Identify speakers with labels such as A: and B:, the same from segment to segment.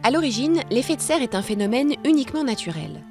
A: À l'origine, l'effet de serre est un phénomène uniquement naturel.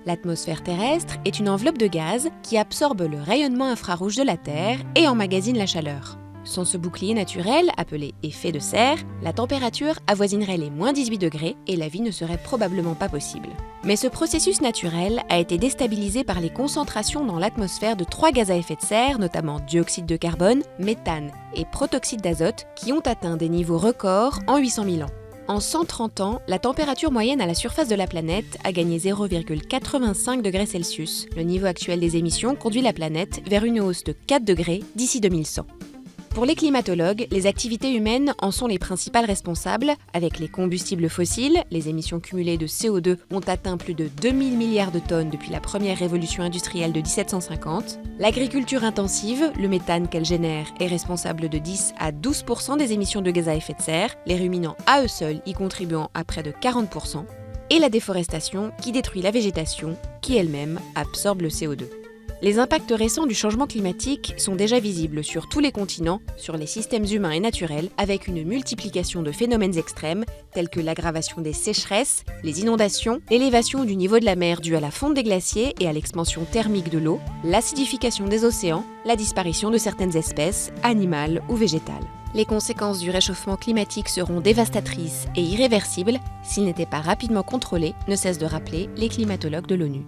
A: L'atmosphère terrestre est une enveloppe de gaz qui absorbe le rayonnement infrarouge de la Terre et emmagasine la chaleur. Sans ce bouclier naturel, appelé effet de serre, la température avoisinerait les moins 18 degrés et la vie ne serait probablement pas possible. Mais ce processus naturel a été déstabilisé par les concentrations dans l'atmosphère de 3 gaz à effet de serre, notamment dioxyde de carbone, méthane et protoxyde d'azote, qui ont atteint des niveaux records en 800 000 ans. En 130 ans, la température moyenne à la surface de la planète a gagné 0,85 degrés Celsius. Le niveau actuel des émissions conduit la planète vers une hausse de 4 degrés d'ici 2100. Pour les climatologues, les activités humaines en sont les principales responsables. Avec les combustibles fossiles, les émissions cumulées de CO2 ont atteint plus de 2000 milliards de tonnes depuis la première révolution industrielle de 1750. L'agriculture intensive, le méthane qu'elle génère, est responsable de 10 à 12% des émissions de gaz à effet de serre, les ruminants à eux seuls y contribuant à près de 40%, et la déforestation qui détruit la végétation, qui elle-même absorbe le CO2. Les impacts récents du changement climatique sont déjà visibles sur tous les continents, sur les systèmes humains et naturels, avec une multiplication de phénomènes extrêmes tels que l'aggravation des sécheresses, les inondations, l'élévation du niveau de la mer due à la fonte des glaciers et à l'expansion thermique de l'eau, l'acidification des océans, la disparition de certaines espèces, animales ou végétales. Les conséquences du réchauffement climatique seront dévastatrices et irréversibles s'ils n'étaient pas rapidement contrôlés, ne cessent de rappeler les climatologues de l'ONU.